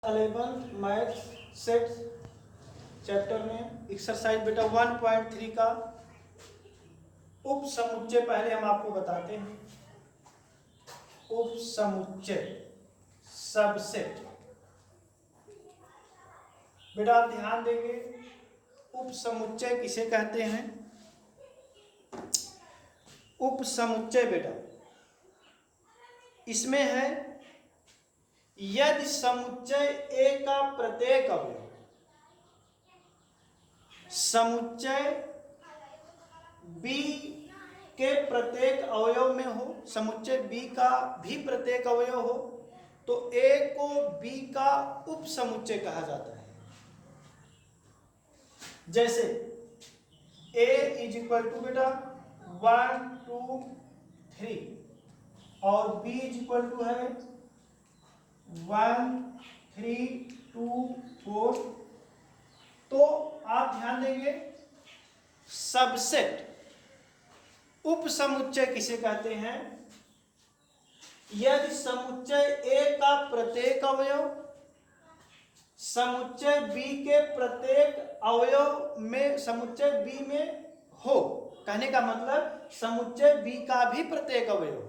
11 math set chapter में exercise बेटा 1.3 का उप समुच्चय पहले हम आपको बताते हैं। उप समुच्चय सबसेट बेटा आप ध्यान देंगे, उप समुच्चय किसे कहते हैं? उप समुच्चय बेटा इसमें है यदि समुच्चय ए का प्रत्येक अवयव समुच्चय बी के प्रत्येक अवयव में हो, समुच्चय बी का भी प्रत्येक अवयव हो तो ए को बी का उप समुच्चय कहा जाता है। जैसे ए इज इक्वल टू बेटा 1 2 3 और बी इज इक्वल टू है 1 3 2 4। तो आप ध्यान देंगे सबसेट उप समुच्चय किसे कहते हैं? यदि समुच्चय ए का प्रत्येक अवयव समुच्चय बी के प्रत्येक अवयव में समुच्चय बी में हो, कहने का मतलब समुच्चय बी का भी प्रत्येक अवयव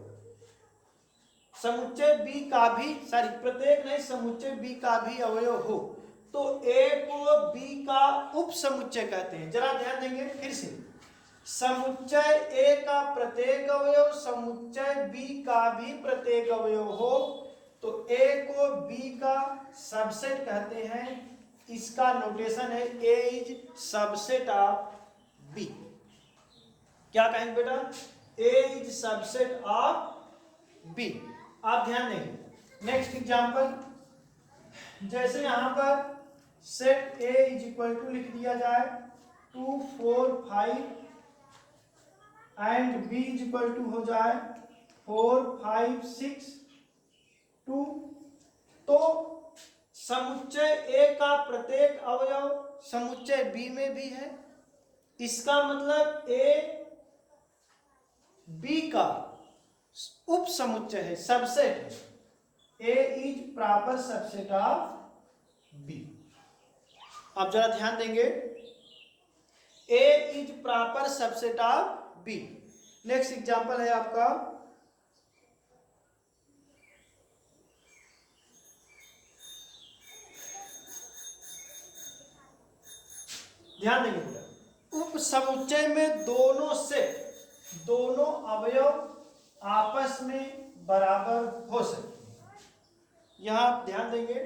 समुच्चय बी का भी प्रत्येक नहीं समुच्चय बी का भी अवयव हो तो ए को बी का उप समुच्चय कहते हैं। जरा ध्यान देंगे फिर से, समुच्चय ए का प्रत्येक अवयव समुच्चय बी का भी प्रत्येक अवयव हो तो ए को बी का सबसेट कहते हैं। इसका नोटेशन है A is subset of B. क्या कहेंगे बेटा? A is subset of B. आप ध्यान देंगे। नेक्स्ट एग्जांपल, जैसे यहां पर set A is equal to लिख दिया जाए 2 4 5 and B is equal to हो जाए 4 5 6 2। तो समुच्चय ए का प्रत्येक अवयव समुच्चय बी में भी है। इसका मतलब ए बी का उप समुच्चय है, सबसेट है। A is proper subset of B. आप जरा ध्यान देंगे, A is proper subset of B. Next example है आपका ध्यान देंगे बेटा, उप समुच्चय में दोनों अवयव आपस में बराबर हो सकते हैं। यहां आप ध्यान देंगे,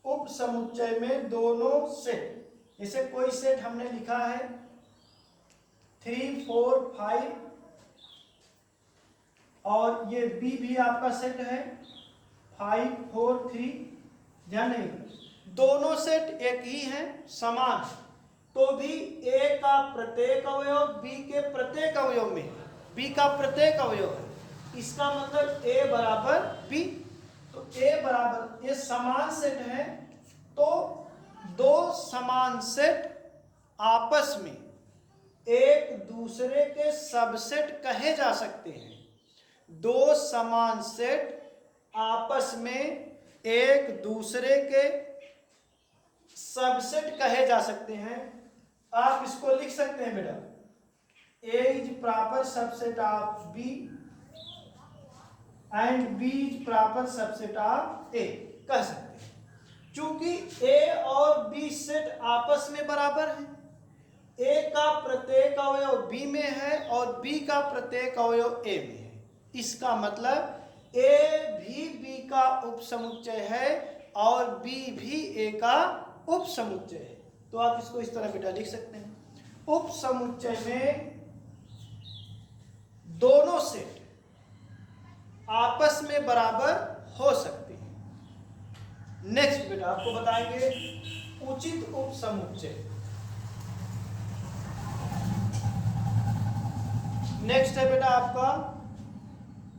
उप समुच्चय में दोनों सेट, जैसे कोई सेट हमने लिखा है 3 4 5 और ये बी भी आपका सेट है 5 4 3। ध्यान देंगे दोनों सेट एक ही हैं, समान, तो भी ए का प्रत्येक अवयव बी के प्रत्येक अवयव में, बी का प्रत्येक अवयव है। इसका मतलब ए बराबर बी। तो ए बराबर, ये समान सेट है तो दो समान सेट आपस में एक दूसरे के सबसेट कहे जा सकते हैं। दो समान सेट आपस में एक दूसरे के सबसेट कहे जा सकते हैं। आप इसको लिख सकते हैं बेटा, A is proper subset of B and B is proper subset of A, कह सकते हैं। चूंकि ए और बी सेट आपस में बराबर है, ए का प्रत्येक अवयव बी में है और बी का प्रत्येक अवयव ए में है। इसका मतलब ए भी बी का उपसमुच्चय है और बी भी ए का उपसमुच्चय है। तो आप इसको इस तरह बेटा लिख सकते हैं, उपसमुच्चय में दोनों सेट आपस में बराबर हो सकते हैं। नेक्स्ट बेटा आपको बताएंगे उचित उपसमुच्चय। नेक्स्ट है बेटा आपका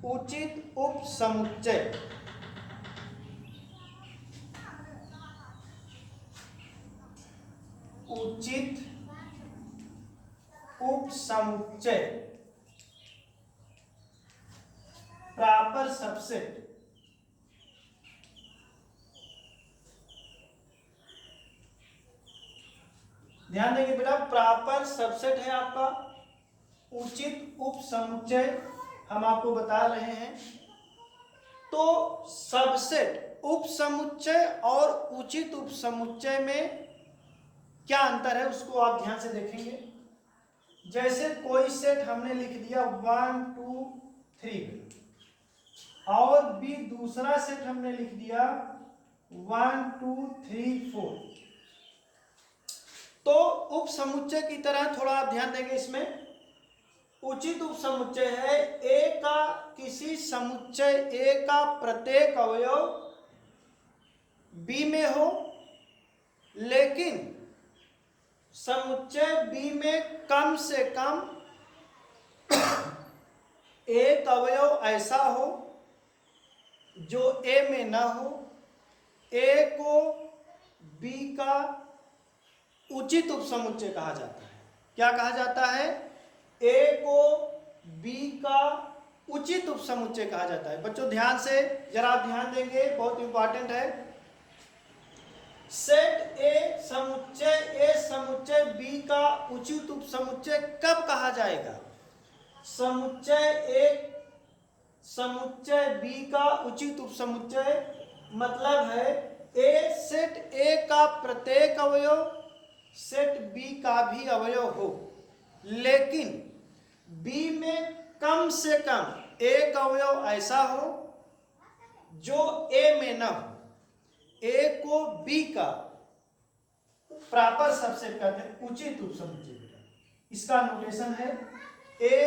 उचित उपसमुच्चय। उचित उपसमुच्चय प्रॉपर सबसेट ध्यान देंगे बेटा, प्रॉपर सबसेट है आपका उचित उपसमुच्चय, हम आपको बता रहे हैं। तो सबसेट, उपसमुच्चय और उचित उपसमुच्चय में क्या अंतर है उसको आप ध्यान से देखेंगे। जैसे कोई सेट हमने लिख दिया 1 2 3 और भी दूसरा सेट हमने लिख दिया 1 2 3 4, तो उपसमुच्चय की तरह थोड़ा आप ध्यान देंगे। इसमें उचित उपसमुच्चय है ए का, किसी समुच्चय ए का प्रत्येक अवयव बी में हो, लेकिन समुच्चय बी में कम से कम एक अवयव ऐसा हो जो ए में ना हो। ए को बी का उचित उपसमुच्चय कहा जाता है। क्या कहा जाता है? ए को बी का उचित उपसमुच्चय कहा जाता है। बच्चों ध्यान से जरा ध्यान देंगे, बहुत इंपॉर्टेंट है। सेट ए समुच्चय बी का उचित उपसमुच्चय कब कहा जाएगा? समुच्चय बी का उचित उपसमुच्चय मतलब है ए सेट ए का प्रत्येक अवयव सेट बी का भी अवयव हो, लेकिन बी में कम से कम एक अवयव ऐसा हो जो ए में न हो। ए को बी का प्रॉपर सबसेट कहते हैं, उचित उपसमुच्चय। इसका नोटेशन है A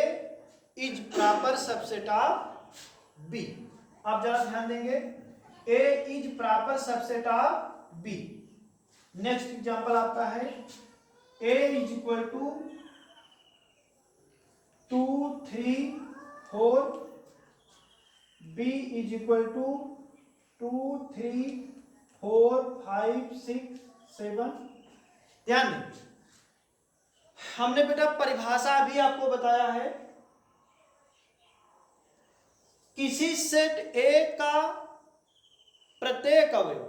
is proper subset of B. आप जरा ध्यान देंगे, A is proper subset of B. Next example आपका है A is equal to 2 3 4, B is equal to 2 3 4 5 6 7। ध्यान दें, हमने बेटा परिभाषा अभी आपको बताया है, किसी सेट ए का प्रत्येक अवयव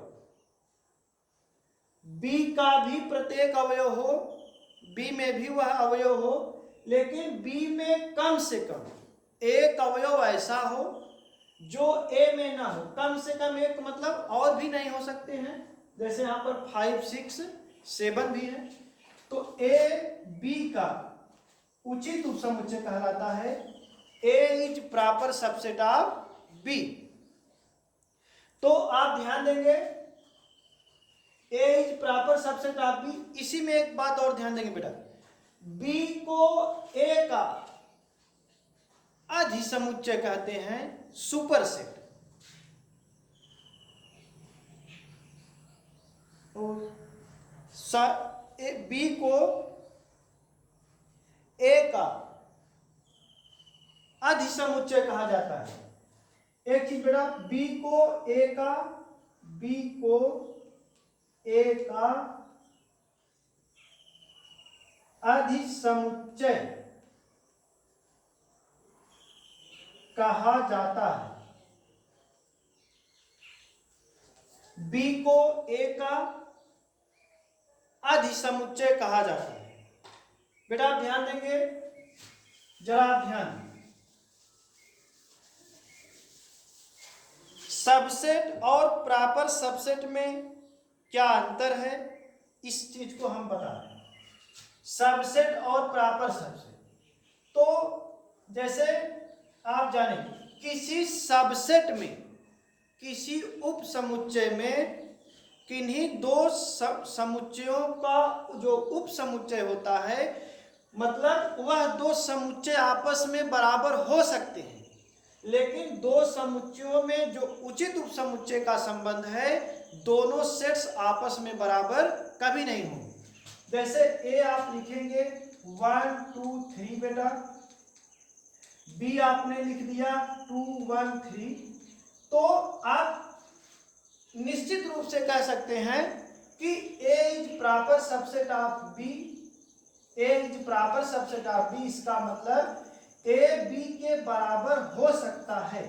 बी का भी प्रत्येक अवयव हो, बी में भी वह अवयव हो, लेकिन बी में कम से कम एक अवयव ऐसा हो जो ए में ना हो। कम से कम एक मतलब और भी नहीं हो सकते हैं, जैसे यहां पर 5 6 7 भी है। तो ए बी का उचित उपसमुच्चय कहलाता है A is proper subset of B. तो आप ध्यान देंगे A is proper subset of B. इसी में एक बात और ध्यान देंगे बेटा, बी को ए का अधिसमुच्चय कहते हैं, सुपर सेट। बी को ए का अधिसमुच्चय कहा जाता है। एक चीज बेटा, बी को ए का अधिसमुच्चय कहा जाता है। बी को ए का अधिसमुच्चय कहा जाता है। बेटा आप ध्यान देंगे, जरा आप ध्यान, सबसेट और प्रॉपर सबसेट में क्या अंतर है, इस चीज को हम बता रहे हैं। सबसेट और प्रॉपर सबसेट, तो जैसे आप जाने किसी सबसेट में, किसी उपसमुच्चय में किन्हीं दो समुच्चयों का जो उपसमुच्चय होता है, मतलब वह दो समुच्चय आपस में बराबर हो सकते हैं, लेकिन दो समुच्चयों में जो उचित उपसमुच्चय का संबंध है, दोनों सेट्स आपस में बराबर कभी नहीं होंगे। जैसे ए आप लिखेंगे 1 2 3 बेटा, बी आपने लिख दिया 2 1 3, तो आप निश्चित रूप से कह सकते हैं कि A is proper subset of B. A is proper subset of B, इसका मतलब ए बी के बराबर हो सकता है।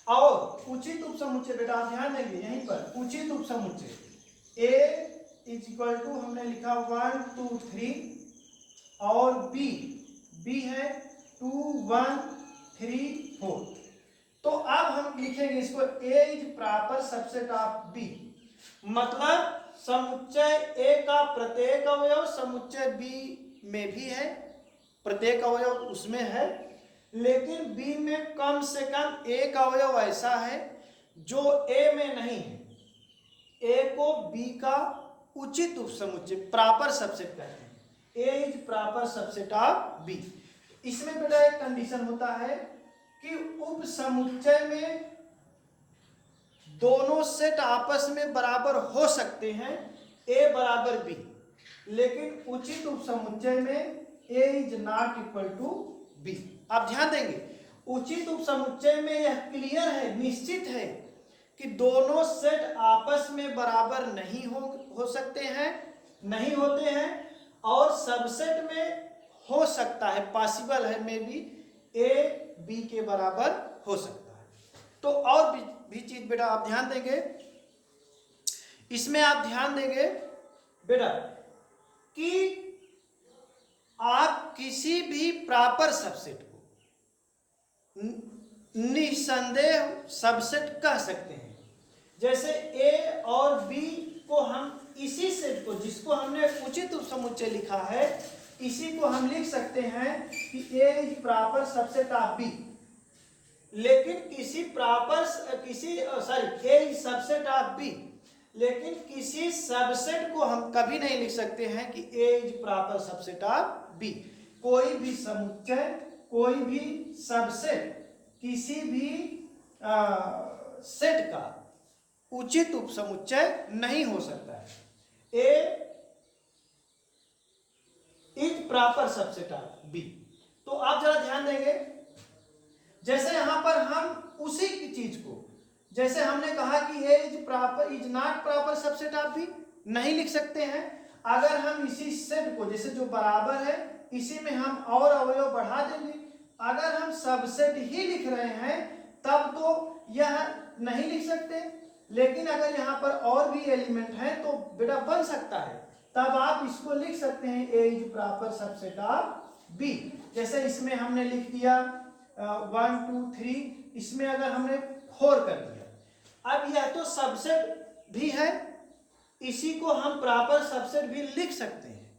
और उचित उपसमुच्चय बेटा ध्यान देंगे, यहीं पर उचित उपसमुच्चय ए इज इक्वल टू हमने लिखा 1 2 3 और बी है 2 1 3 4। तो अब हम लिखेंगे इसको A is proper subset of B, मतलब समुच्चय ए का प्रत्येक अवयव समुच्चय बी में भी है, प्रत्येक अवयव उसमें है, लेकिन बी में कम से कम एक अवयव ऐसा है जो ए में नहीं है। ए को बी का उचित उपसमुच्चय प्रॉपर सबसेट कहते हैं। A is proper subset of B. इसमें बेटा एक कंडीशन होता है कि उपसमुच्चय में दोनों सेट आपस में बराबर हो सकते हैं, ए बराबर बी, लेकिन उचित उपसमुच्चय में A is not equal to B. आप ध्यान देंगे उचित उपसमुच्चय में यह क्लियर है, निश्चित है कि दोनों सेट आपस में बराबर नहीं हो सकते हैं, नहीं होते हैं, और सबसेट में हो सकता है, पॉसिबल है में भी ए बी के बराबर हो सकता है। तो और भी चीज बेटा आप ध्यान देंगे, इसमें आप ध्यान देंगे बेटा कि आप किसी भी प्रॉपर सबसेट को निसंदेह सबसेट कह सकते हैं। जैसे ए और बी को हम इसी सेट को, जिसको हमने उचित उपसमुच्चय लिखा है, इसी को हम लिख सकते हैं कि A is proper subset of B, लेकिन A is subset of B, लेकिन किसी सबसेट को हम कभी नहीं लिख सकते हैं कि A is proper subset of B. कोई भी समुच्चय, कोई भी सबसेट किसी भी सेट का उचित उपसमुच्चय नहीं हो सकता है। A is proper subset of B. तो आप जरा ध्यान देंगे, जैसे यहां पर हम उसी की चीज को, जैसे हमने कहा कि A is not proper subset of B, नहीं लिख सकते हैं। अगर हम इसी सेट को, जैसे जो बराबर है, इसी में हम और अवयव बढ़ा देंगे, अगर हम सबसेट ही लिख रहे हैं तब तो यह नहीं लिख सकते, लेकिन अगर यहाँ पर और भी एलिमेंट है तो बेटा बन सकता है, तब आप इसको लिख सकते हैं A is proper subset of B. जैसे इसमें हमने लिख दिया 1 2 3, इसमें अगर हमने 4 कर दिया, अब यह तो सबसेट भी है, इसी को हम प्रॉपर सबसेट भी लिख सकते हैं,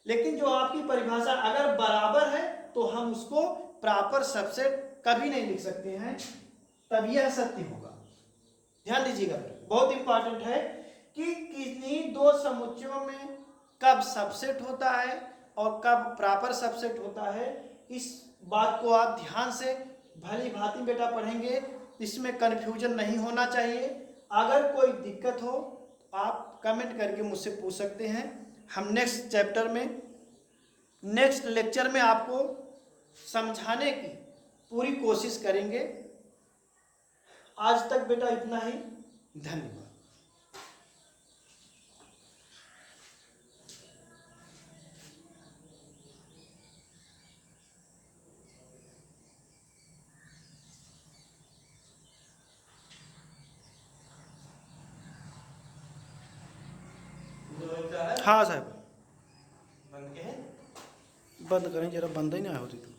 लेकिन जो आपकी परिभाषा अगर बराबर है तो हम उसको प्रॉपर सबसेट कभी नहीं लिख सकते हैं, तब यह सत्य होगा। ध्यान दीजिएगा, बहुत इंपॉर्टेंट है कि किन्हीं दो समुच्चयों में कब सबसेट होता है और कब प्रॉपर सबसेट होता है, इस बात को आप ध्यान से भली भांति बेटा पढ़ेंगे, इसमें कन्फ्यूजन नहीं होना चाहिए। अगर कोई दिक्कत हो आप कमेंट करके मुझसे पूछ सकते हैं। हम नेक्स्ट चैप्टर में, नेक्स्ट लेक्चर में आपको समझाने की पूरी कोशिश करेंगे। आज तक बेटा इतना ही, धन्यवाद। हाँ साहब, बंद करें, जरा बंद ही नहीं होती।